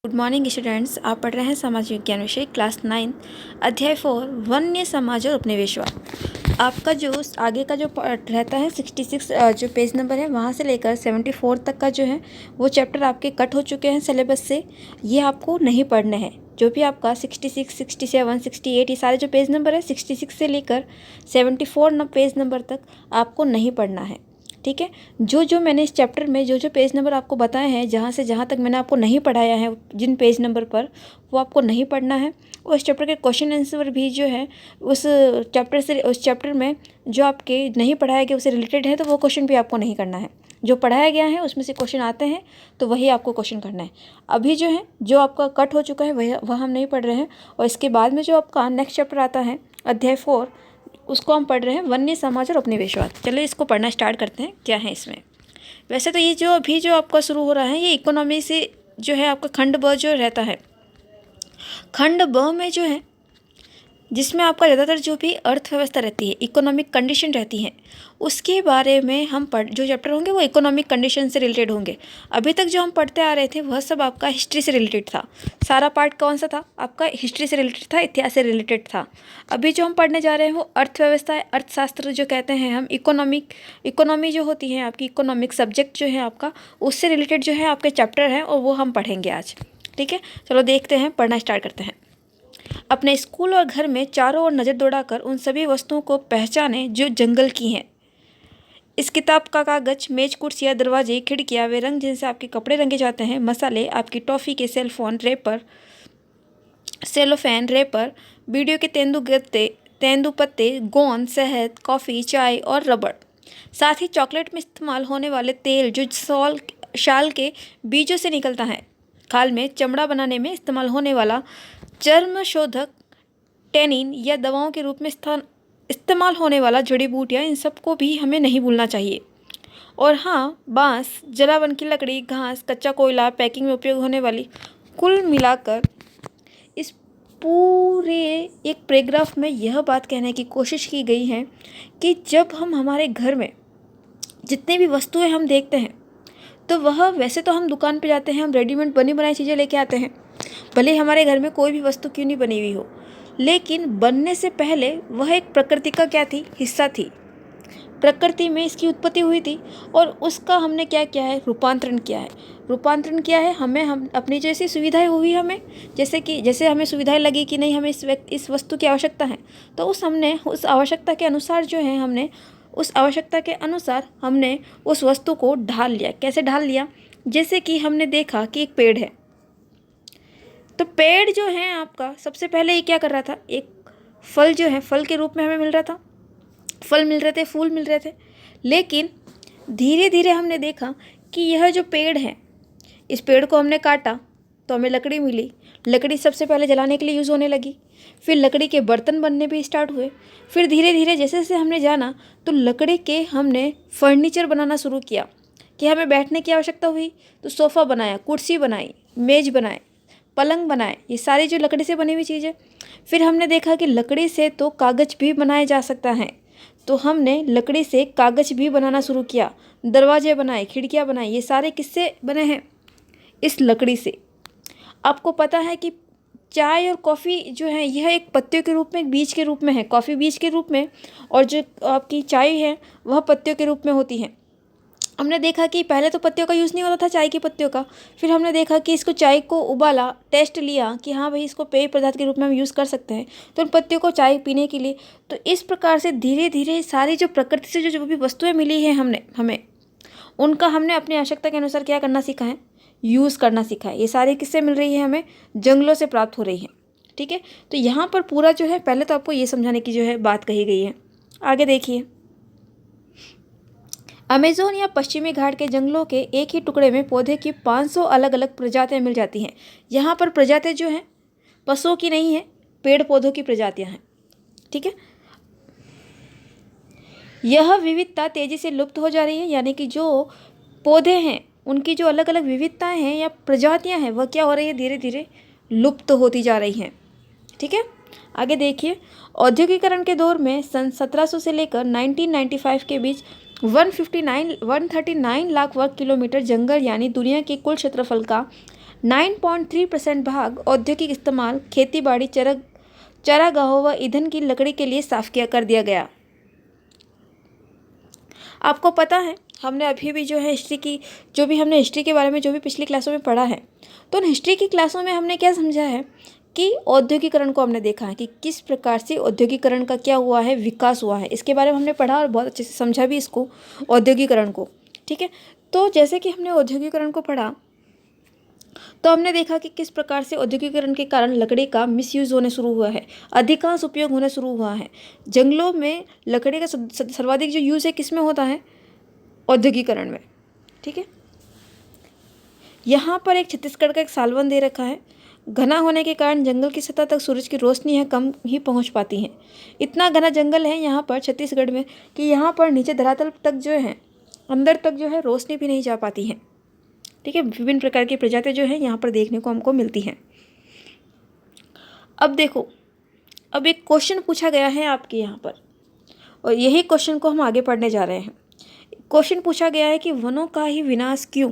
Good morning students. आप पढ़ रहे हैं समाज विज्ञान विषय क्लास 9 अध्याय 4 वन्य समाज और उपनिवेशवाद। आपका जो आगे का जो रहता है 66 जो पेज नंबर है वहाँ से लेकर 74 तक का जो है वो चैप्टर आपके कट हो चुके हैं सिलेबस से। ये आपको नहीं पढ़ने हैं। जो भी आपका 66, 67, 68 ये सारे जो पेज नंबर है 66 से लेकर 74 पेज नंबर तक आपको नहीं पढ़ना है। ठीक है। जो मैंने इस चैप्टर में जो पेज नंबर आपको बताए हैं, जहाँ से जहाँ तक मैंने आपको नहीं पढ़ाया है जिन पेज नंबर पर, वो आपको नहीं पढ़ना है। और इस चैप्टर के क्वेश्चन आंसर भी जो है उस चैप्टर में जो आपके नहीं पढ़ाया गया उससे रिलेटेड है, तो वो क्वेश्चन भी आपको नहीं करना है। जो पढ़ाया गया है उसमें से क्वेश्चन आते हैं तो वही आपको क्वेश्चन करना है। अभी जो है जो आपका कट हो चुका है वह हम नहीं पढ़ रहे हैं। और इसके बाद में जो आपका नेक्स्ट चैप्टर आता है अध्याय 4, उसको हम पढ़ रहे हैं वन्य समाज और उपनिवेशवाद। चलिए इसको पढ़ना स्टार्ट करते हैं। क्या है इसमें? वैसे तो ये जो अभी जो आपका शुरू हो रहा है ये इकोनॉमी से जो है आपका खंड ब जो रहता है। खंड ब में जो है जिसमें आपका ज़्यादातर जो भी अर्थव्यवस्था रहती है, इकोनॉमिक कंडीशन रहती है, उसके बारे में हम जो चैप्टर होंगे वो इकोनॉमिक कंडीशन से रिलेटेड होंगे। अभी तक जो हम पढ़ते आ रहे थे वह सब आपका हिस्ट्री से रिलेटेड था। सारा पार्ट कौन सा था? आपका हिस्ट्री से रिलेटेड था, इतिहास से रिलेटेड था। अभी जो हम पढ़ने जा रहे हैं वो अर्थव्यवस्था है, अर्थशास्त्र जो कहते हैं हम, इकोनॉमी जो होती है आपकी, इकोनॉमिक सब्जेक्ट जो है आपका, उससे रिलेटेड जो है आपके चैप्टर हैं और वो हम पढ़ेंगे आज। ठीक है, चलो देखते हैं, पढ़ना स्टार्ट करते हैं। अपने स्कूल और घर में चारों ओर नज़र दौड़ाकर उन सभी वस्तुओं को पहचानें जो जंगल की हैं। इस किताब का कागज, मेज, कुर्सियाँ, दरवाजे, खिड़कियाँ, वे रंग जिनसे आपके कपड़े रंगे जाते हैं, मसाले, आपकी टॉफ़ी के सेलोफैन रेपर, वीडियो के तेंदूपत्ते, गोंद, शहद, कॉफ़ी, चाय और रबड़, साथ ही चॉकलेट में इस्तेमाल होने वाले तेल जो शाल के बीजों से निकलता है, खाल में चमड़ा बनाने में इस्तेमाल होने वाला चर्म शोधक टेनिन या दवाओं के रूप में इस्तेमाल होने वाला जड़ी बूटियाँ, इन सबको भी हमें नहीं भूलना चाहिए। और हाँ, बांस, जलावन की लकड़ी, घास, कच्चा कोयला, पैकिंग में उपयोग होने वाली, कुल मिलाकर इस पूरे एक पैराग्राफ में यह बात कहने की कोशिश की गई है कि जब हम हमारे घर में जितने भी वस्तुएं हम देखते हैं तो वह, वैसे तो हम दुकान पे जाते हैं, हम रेडीमेड बनी बनाई चीज़ें लेके आते हैं, भले ही हमारे घर में कोई भी वस्तु क्यों नहीं बनी हुई हो, लेकिन बनने से पहले वह एक प्रकृति का क्या थी? हिस्सा थी। प्रकृति में इसकी उत्पत्ति हुई थी और उसका हमने क्या किया है? रूपांतरण किया है। रूपांतरण किया है हम अपनी जैसी सुविधाएं हुई हमें, जैसे हमें सुविधाएं लगी कि नहीं हमें इस वस्तु की आवश्यकता है, तो हमने उस आवश्यकता के अनुसार जो है हमने उस वस्तु को ढाल लिया। कैसे ढाल लिया? जैसे कि हमने देखा कि एक पेड़ है, तो पेड़ जो है आपका सबसे पहले ये क्या कर रहा था? एक फल जो है फल के रूप में हमें मिल रहा था, फल मिल रहे थे, फूल मिल रहे थे। लेकिन धीरे धीरे हमने देखा कि यह जो पेड़ है, इस पेड़ को हमने काटा तो हमें लकड़ी मिली। लकड़ी सबसे पहले जलाने के लिए यूज़ होने लगी, फिर लकड़ी के बर्तन बनने भी स्टार्ट हुए। फिर धीरे धीरे जैसे जैसे हमने जाना तो लकड़ी के हमने फर्नीचर बनाना शुरू किया कि हमें बैठने की आवश्यकता हुई तो सोफ़ा बनाया, कुर्सी बनाई, मेज बनाए, पलंग बनाए, ये सारी जो लकड़ी से बनी हुई चीज़ें। फिर हमने देखा कि लकड़ी से तो कागज़ भी बनाया जा सकता है, तो हमने लकड़ी से कागज़ भी बनाना शुरू किया, दरवाजे बनाए, खिड़कियाँ बनाई। ये सारे किससे बने हैं? इस लकड़ी से। आपको पता है कि चाय और कॉफ़ी जो है यह एक पत्तियों के रूप में, एक बीज के रूप में है। कॉफ़ी बीज के रूप में और जो आपकी चाय है वह पत्तियों के रूप में होती है। हमने देखा कि पहले तो पत्तियों का यूज़ नहीं होता था, चाय की पत्तियों का। फिर हमने देखा कि इसको चाय को उबाला, टेस्ट लिया कि हाँ भाई इसको पेय पदार्थ के रूप में हम यूज़ कर सकते हैं, तो उन पत्तियों को चाय पीने के लिए। तो इस प्रकार से धीरे धीरे सारी जो प्रकृति से जो भी वस्तुएं मिली हैं हमें उनका हमने अपनी आवश्यकता के अनुसार क्या करना सीखा है? यूज़ करना सीखा है। ये सारी किससे मिल रही है? हमें जंगलों से प्राप्त हो रही है। ठीक है, तो यहाँ पर पूरा जो है पहले तो आपको ये समझाने की जो है बात कही गई है। आगे देखिए, अमेज़न या पश्चिमी घाट के जंगलों के एक ही टुकड़े में पौधे की 500 अलग अलग प्रजातियां मिल जाती हैं। यहाँ पर प्रजातियां जो हैं पशुओं की नहीं है, पेड़ पौधों की प्रजातियां हैं। ठीक है, यह विविधता तेजी से लुप्त हो जा रही है, यानी कि जो पौधे हैं उनकी जो अलग अलग विविधताएं हैं या प्रजातियां हैं वह क्या हो रही है? धीरे धीरे लुप्त होती जा रही हैं। ठीक है, आगे देखिए, औद्योगिकरण के दौर में सन 1700 से लेकर 1995 के बीच 139 लाख वर्ग किलोमीटर जंगल यानी दुनिया के कुल क्षेत्रफल का 9.3% भाग औद्योगिक इस्तेमाल, खेती बाड़ी, चारागाहों व ईंधन की लकड़ी के लिए साफ कर दिया गया। आपको पता है हमने अभी भी जो है हिस्ट्री की, जो भी हमने हिस्ट्री के बारे में जो भी पिछली क्लासों में पढ़ा है, तो उन हिस्ट्री की क्लासों में हमने क्या समझा है कि औद्योगिकरण को हमने देखा है कि किस प्रकार से औद्योगिकरण का क्या हुआ है, विकास हुआ है। इसके बारे में हमने पढ़ा और बहुत अच्छे से समझा भी इसको, औद्योगिकरण को। ठीक है, तो जैसे कि हमने औद्योगिकरण को पढ़ा तो हमने देखा कि किस प्रकार से औद्योगिकरण के कारण लकड़ी का मिसयूज़ होने शुरू हुआ है, अधिकांश उपयोग होने शुरू हुआ है। जंगलों में लकड़ी का सर्वाधिक जो यूज़ है किस में होता है, औद्योगिकरण में। ठीक है, यहाँ पर एक छत्तीसगढ़ का एक सालवन दे रखा है। घना होने के कारण जंगल की सतह तक सूरज की रोशनी है कम ही पहुँच पाती है। इतना घना जंगल है यहाँ पर छत्तीसगढ़ में कि यहाँ पर नीचे धरातल तक जो है, अंदर तक जो है रोशनी भी नहीं जा पाती है। ठीक है, विभिन्न प्रकार की प्रजातियाँ जो है यहाँ पर देखने को हमको मिलती हैं। अब देखो, अब एक क्वेश्चन पूछा गया है आपके यहाँ पर, और यही क्वेश्चन को हम आगे पढ़ने जा रहे हैं। क्वेश्चन पूछा गया है कि वनों का ही विनाश क्यों।